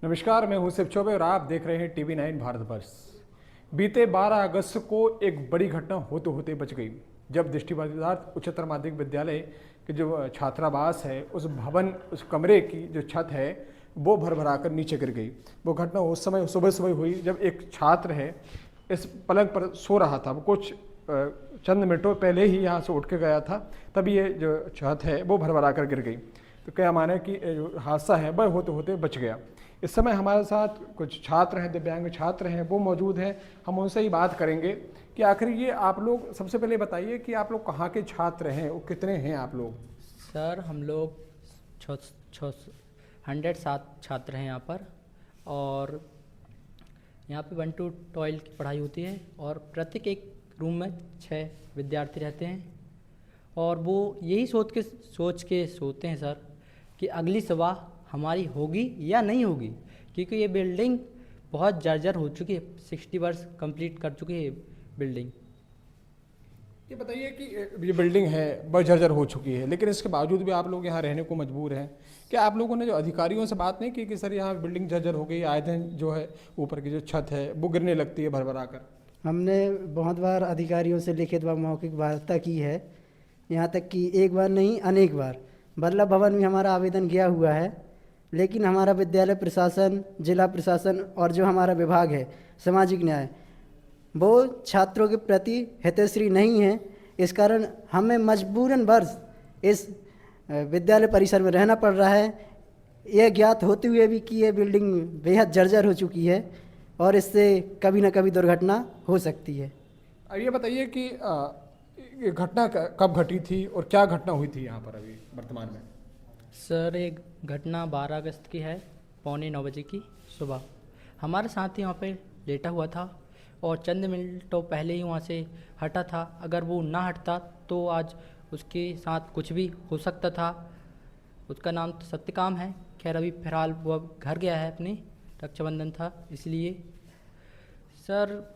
नमस्कार, मैं हूं शिव चौबे और आप देख रहे हैं TV9 भारतवर्ष। बीते 12 अगस्त को एक बड़ी घटना होते होते बच गई, जब दृष्टिबाधित उच्चतर माध्यमिक विद्यालय के जो छात्रावास है उस भवन उस कमरे की जो छत है वो भरभरा कर नीचे गिर गई। वो घटना उस समय सुबह सुबह हुई जब एक छात्र है इस पलंग पर सो रहा था। वो कुछ चंद मिनटों पहले ही यहाँ से उठ के गया था, तभी ये जो छत है वो भरभरा कर गिर गई। तो क्या माने कि जो हादसा है वह होते होते बच गया। इस समय हमारे साथ कुछ छात्र हैं, दिव्यांग छात्र हैं, वो मौजूद हैं। हम उनसे ही बात करेंगे कि आखिर ये आप लोग, सबसे पहले बताइए कि आप लोग कहाँ के छात्र हैं, वो कितने हैं आप लोग? सर हम लोग 107 छात्र हैं यहाँ पर, और यहाँ पे 1 to 12 की पढ़ाई होती है और प्रत्येक एक रूम में 6 विद्यार्थी रहते हैं। और वो यही सोच के सोते हैं सर कि अगली सुबह हमारी होगी या नहीं होगी, क्योंकि ये बिल्डिंग बहुत जर्जर हो चुकी है। 60 वर्ष कंप्लीट कर चुकी है बिल्डिंग। ये बताइए कि ये बिल्डिंग है बहुत जर्जर हो चुकी है, लेकिन इसके बावजूद भी आप लोग यहाँ रहने को मजबूर हैं। क्या आप लोगों ने जो अधिकारियों से बात नहीं की कि सर यहाँ बिल्डिंग जर्जर हो गई, आए दिन जो है ऊपर की जो छत है वो गिरने लगती है भरभरा कर? हमने बहुत बार अधिकारियों से लिखित व मौखिक वार्ता की है, यहाँ तक कि एक बार नहीं अनेक बार। वल्लभ भवन में हमारा आवेदन गया हुआ है, लेकिन हमारा विद्यालय प्रशासन, जिला प्रशासन और जो हमारा विभाग है सामाजिक न्याय, वो छात्रों के प्रति हितैषी नहीं है। इस कारण हमें मजबूरन वर्ष इस विद्यालय परिसर में रहना पड़ रहा है, यह ज्ञात होते हुए भी कि यह बिल्डिंग बेहद जर्जर हो चुकी है और इससे कभी न कभी दुर्घटना हो सकती है। अब ये बताइए कि ये घटना कब घटी थी और क्या घटना हुई थी यहाँ पर अभी वर्तमान में? सर एक घटना 12 अगस्त की है, 8:45 बजे की सुबह। हमारे साथी वहाँ पे लेटा हुआ था और चंद मिनटों पहले ही वहाँ से हटा था। अगर वो ना हटता तो आज उसके साथ कुछ भी हो सकता था। उसका नाम तो सत्यकाम है। खैर अभी फिलहाल वो घर गया है, अपने रक्षाबंधन था इसलिए। सर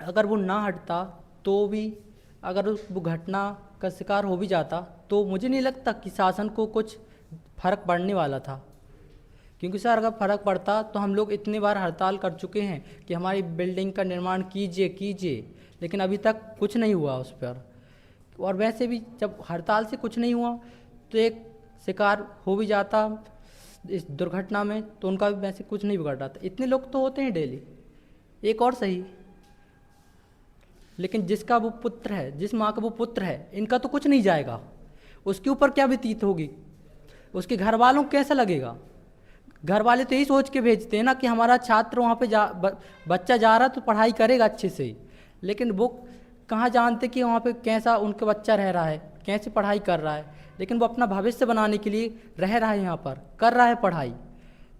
अगर वो ना हटता तो भी, अगर वो घटना का शिकार हो भी जाता तो मुझे नहीं लगता कि शासन को कुछ फ़र्क पड़ने वाला था। क्योंकि सर अगर फ़र्क पड़ता तो हम लोग इतनी बार हड़ताल कर चुके हैं कि हमारी बिल्डिंग का निर्माण कीजिए, लेकिन अभी तक कुछ नहीं हुआ उस पर। और वैसे भी जब हड़ताल से कुछ नहीं हुआ तो एक शिकार हो भी जाता इस दुर्घटना में तो उनका भी वैसे कुछ नहीं बिगड़ रहा था। इतने लोग तो होते हैं डेली, एक और सही, लेकिन जिसका वो पुत्र है, जिस माँ का वो पुत्र है, इनका तो कुछ नहीं जाएगा। उसके ऊपर क्या व्यतीत होगी, उसके घर वालों को कैसा लगेगा? घर वाले तो यही सोच के भेजते हैं ना कि हमारा छात्र वहाँ पे बच्चा जा रहा तो पढ़ाई करेगा अच्छे से, लेकिन वो कहाँ जानते कि वहाँ पे कैसा उनका बच्चा रह रहा है, कैसे पढ़ाई कर रहा है। लेकिन वो अपना भविष्य बनाने के लिए रह रहा है, यहाँ पर कर रहा है पढ़ाई।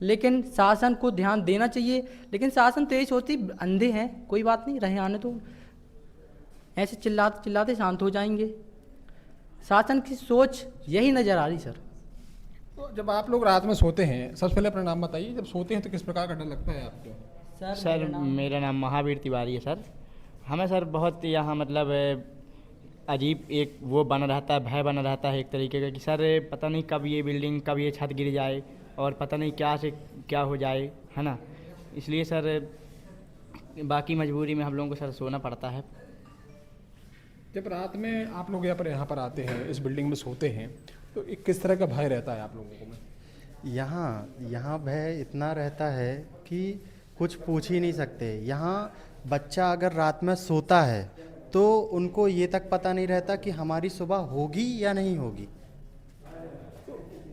लेकिन शासन को ध्यान देना चाहिए, लेकिन शासन तो यही सोचती अंधे हैं, कोई बात नहीं, रहे आने तो, ऐसे चिल्लाते चिल्लाते शांत हो जाएंगे। शासन की सोच यही नज़र आ रही सर। तो जब आप लोग रात में सोते हैं, सबसे पहले अपना नाम बताइए। जब सोते हैं तो किस प्रकार का डर लगता है आपको? सर मेरा नाम महावीर तिवारी है सर। हमें सर बहुत यहाँ मतलब अजीब एक वो बना रहता है, भय बना रहता है एक तरीके का कि सर पता नहीं कब ये बिल्डिंग, कब ये छत गिर जाए और पता नहीं क्या से क्या हो जाए, है ना। इसलिए सर बाकी मजबूरी में हम लोगों को सर सोना पड़ता है। जब रात में आप लोग यहाँ पर आते हैं, इस बिल्डिंग में सोते हैं, तो किस तरह का भय रहता है आप लोगों को में? यहाँ भय इतना रहता है कि कुछ पूछ ही नहीं सकते। यहाँ बच्चा अगर रात में सोता है तो उनको ये तक पता नहीं रहता कि हमारी सुबह होगी या नहीं होगी।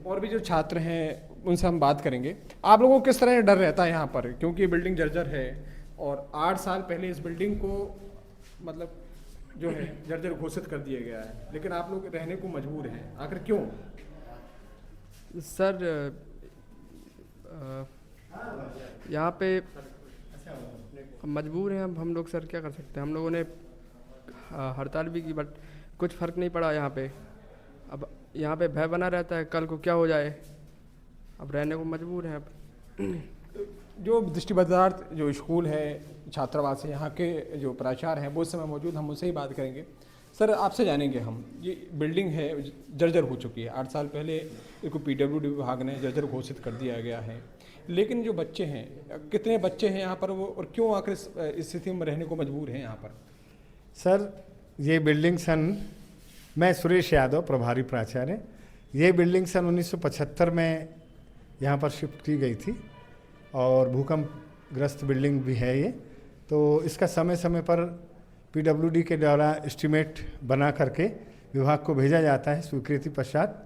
और भी जो छात्र हैं उनसे हम बात करेंगे। आप लोगों को किस तरह डर रहता है यहाँ पर, क्योंकि ये बिल्डिंग जर्जर है और 8 साल पहले इस बिल्डिंग को मतलब जो है जर्जर घोषित कर दिया गया है, लेकिन आप लोग रहने को मजबूर हैं, आखिर क्यों? सर यहाँ पे मजबूर हैं हम लोग सर, क्या कर सकते हैं। हम लोगों ने हड़ताल भी की, बट कुछ फ़र्क नहीं पड़ा यहाँ पे। अब यहाँ पे भय बना रहता है, कल को क्या हो जाए, अब रहने को मजबूर हैं अब। जो दृष्टिबाधित जो स्कूल है, छात्रावास है, यहाँ के जो प्राचार्य हैं वो इस समय मौजूद, हम उनसे ही बात करेंगे। सर आपसे जानेंगे हम, ये बिल्डिंग है जर्जर हो चुकी है, 8 साल पहले इसको PWD विभाग ने जर्जर घोषित कर दिया गया है, लेकिन जो बच्चे हैं, कितने बच्चे हैं यहाँ पर वो, और क्यों आखिर इस स्थिति में रहने को मजबूर हैं यहाँ पर? सर ये बिल्डिंग मैं सुरेश यादव, प्रभारी प्राचार्य। ये बिल्डिंग सन 1975 में यहाँ पर शिफ्ट की गई थी और भूकंपग्रस्त बिल्डिंग भी है ये। तो इसका समय समय पर पीडब्ल्यूडी के द्वारा एस्टीमेट बना करके विभाग को भेजा जाता है। स्वीकृति पश्चात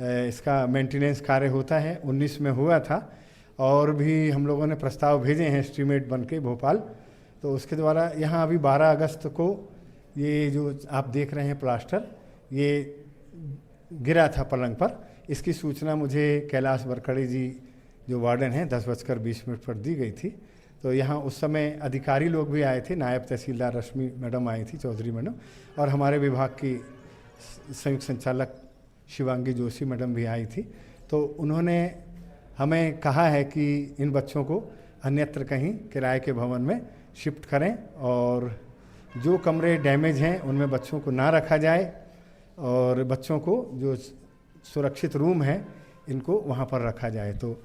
इसका मेंटेनेंस कार्य होता है। 19 में हुआ था और भी हम लोगों ने प्रस्ताव भेजे हैं एस्टीमेट बन के भोपाल। तो उसके द्वारा यहाँ अभी 12 अगस्त को ये जो आप देख रहे हैं प्लास्टर, ये गिरा था पलंग पर। इसकी सूचना मुझे कैलाश बरकड़े जी जो वार्डन हैं 10:20 पर दी गई थी। तो यहाँ उस समय अधिकारी लोग भी आए थे, नायब तहसीलदार रश्मि मैडम आई थी, चौधरी मैडम, और हमारे विभाग की संयुक्त संचालक शिवांगी जोशी मैडम भी आई थी। तो उन्होंने हमें कहा है कि इन बच्चों को अन्यत्र कहीं किराए के भवन में शिफ्ट करें और जो कमरे डैमेज हैं उनमें बच्चों को ना रखा जाए और बच्चों को जो सुरक्षित रूम है इनको वहाँ पर रखा जाए। तो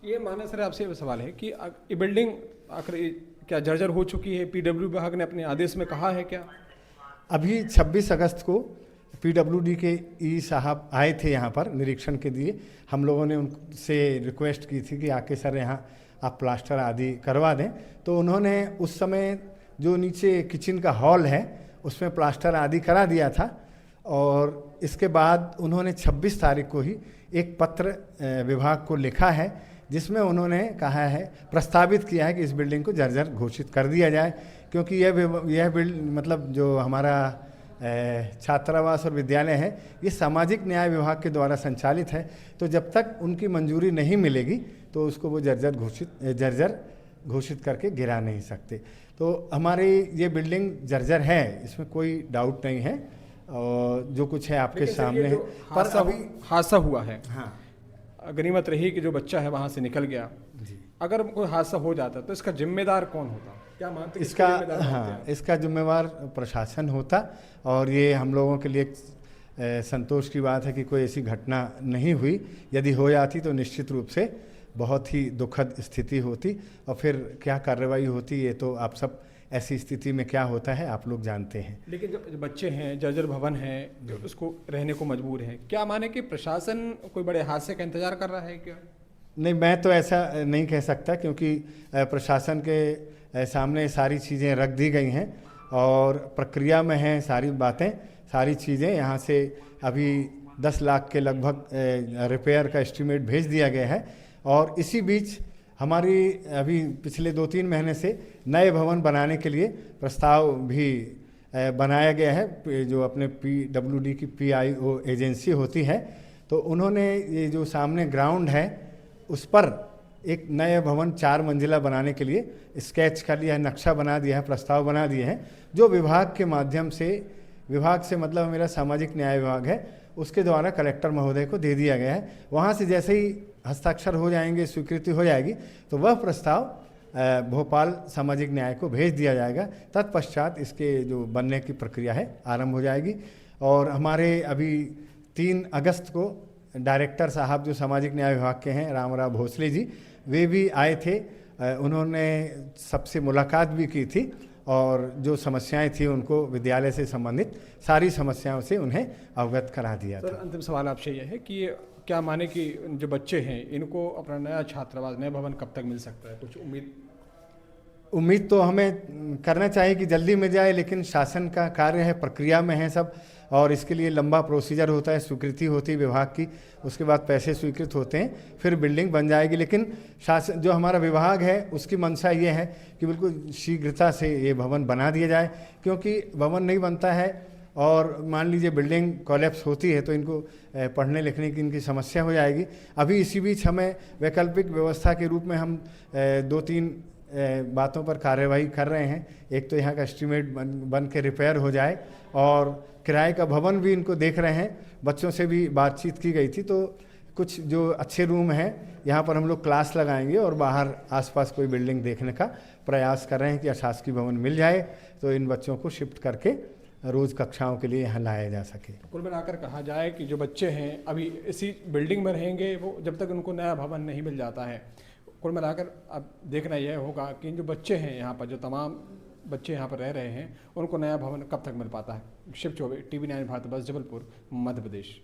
ये माना सर, आपसे सवाल है कि ये बिल्डिंग आखिर क्या जर्जर हो चुकी है? पीडब्ल्यू विभाग ने अपने आदेश में कहा है क्या? अभी 26 अगस्त को पीडब्ल्यूडी के ई साहब आए थे यहाँ पर निरीक्षण के लिए। हम लोगों ने उनसे रिक्वेस्ट की थी कि आके सर यहाँ आप प्लास्टर आदि करवा दें। तो उन्होंने उस समय जो नीचे किचन का हॉल है उसमें प्लास्टर आदि करा दिया था और इसके बाद उन्होंने 26 तारीख को ही एक पत्र विभाग को लिखा है जिसमें उन्होंने कहा है, प्रस्तावित किया है कि इस बिल्डिंग को जर्जर घोषित कर दिया जाए, क्योंकि यह मतलब जो हमारा छात्रावास और विद्यालय है ये सामाजिक न्याय विभाग के द्वारा संचालित है। तो जब तक उनकी मंजूरी नहीं मिलेगी तो उसको वो जर्जर घोषित करके गिरा नहीं सकते। तो हमारी ये बिल्डिंग जर्जर है, इसमें कोई डाउट नहीं है और जो कुछ है आपके सामने है। पर अभी हादसा हुआ है, हाँ, गनीमत रही कि जो बच्चा है वहाँ से निकल गया। अगर कोई हादसा हो जाता तो इसका जिम्मेदार कौन होता? क्या मानते हैं इसका जिम्मेदार मानते हैं? इसका जिम्मेवार प्रशासन होता और ये हम लोगों के लिए संतोष की बात है कि कोई ऐसी घटना नहीं हुई। यदि हो जाती तो निश्चित रूप से बहुत ही दुखद स्थिति होती और फिर क्या कार्रवाई होती ये तो आप सब ऐसी स्थिति में क्या होता है आप लोग जानते हैं। लेकिन जब बच्चे हैं, जर्जर भवन है, तो उसको रहने को मजबूर है, क्या माने कि प्रशासन कोई बड़े हादसे का इंतजार कर रहा है क्या? नहीं, मैं तो ऐसा नहीं कह सकता क्योंकि प्रशासन के सामने सारी चीज़ें रख दी गई हैं और प्रक्रिया में हैं सारी बातें, सारी चीज़ें। यहाँ से अभी 10 लाख के लगभग रिपेयर का एस्टीमेट भेज दिया गया है और इसी बीच हमारी अभी पिछले 2-3 महीने से नए भवन बनाने के लिए प्रस्ताव भी बनाया गया है। जो अपने पीडब्ल्यूडी की पीआईओ एजेंसी होती है तो उन्होंने ये जो सामने ग्राउंड है उस पर एक नए भवन 4 मंजिला बनाने के लिए स्केच कर लिया है, नक्शा बना दिया है, प्रस्ताव बना दिए हैं, जो विभाग के माध्यम से, विभाग से मतलब मेरा सामाजिक न्याय विभाग है, उसके द्वारा कलेक्टर महोदय को दे दिया गया है। वहाँ से जैसे ही हस्ताक्षर हो जाएंगे, स्वीकृति हो जाएगी तो वह प्रस्ताव भोपाल सामाजिक न्याय को भेज दिया जाएगा। तत्पश्चात इसके जो बनने की प्रक्रिया है आरंभ हो जाएगी। और हमारे अभी 3 अगस्त को डायरेक्टर साहब जो सामाजिक न्याय विभाग के हैं रामराव भोसले जी, वे भी आए थे। उन्होंने सबसे मुलाकात भी की थी और जो समस्याएं थी उनको विद्यालय से संबंधित सारी समस्याओं से उन्हें अवगत करा दिया था। सर, अंतिम सवाल आपसे यह है कि क्या माने कि जो बच्चे हैं इनको अपना नया छात्रावास, नया भवन कब तक मिल सकता है? कुछ उम्मीद तो हमें करना चाहिए कि जल्दी मिल जाए, लेकिन शासन का कार्य है, प्रक्रिया में है सब और इसके लिए लंबा प्रोसीजर होता है, स्वीकृति होती है विभाग की, उसके बाद पैसे स्वीकृत होते हैं, फिर बिल्डिंग बन जाएगी। लेकिन शासन जो हमारा विभाग है उसकी मंशा ये है कि बिल्कुल शीघ्रता से ये भवन बना दिया जाए, क्योंकि भवन नहीं बनता है और मान लीजिए बिल्डिंग कोलैप्स होती है तो इनको पढ़ने लिखने की इनकी समस्या हो जाएगी। अभी इसी बीच हमें वैकल्पिक व्यवस्था के रूप में हम 2-3 बातों पर कार्यवाही कर रहे हैं। एक तो यहाँ का एस्टीमेट बन के रिपेयर हो जाए और किराए का भवन भी इनको देख रहे हैं। बच्चों से भी बातचीत की गई थी तो कुछ जो अच्छे रूम हैं यहाँ पर हम लोग क्लास लगाएंगे और बाहर आसपास कोई बिल्डिंग देखने का प्रयास कर रहे हैं कि अशासकीय भवन मिल जाए तो इन बच्चों को शिफ्ट करके रोज़ कक्षाओं के लिए यहाँ लाया जा सके। कुल मिलाकर कहा जाए कि जो बच्चे हैं अभी इसी बिल्डिंग में रहेंगे, वो जब तक उनको नया भवन नहीं मिल जाता है कुल मिलाकर अब देखना यह होगा कि जो बच्चे हैं यहाँ पर, जो तमाम बच्चे यहाँ पर रह रहे हैं, उनको नया भवन कब तक मिल पाता है। शिव चौबे, TV9 भारत वर्ष, जबलपुर, मध्य प्रदेश।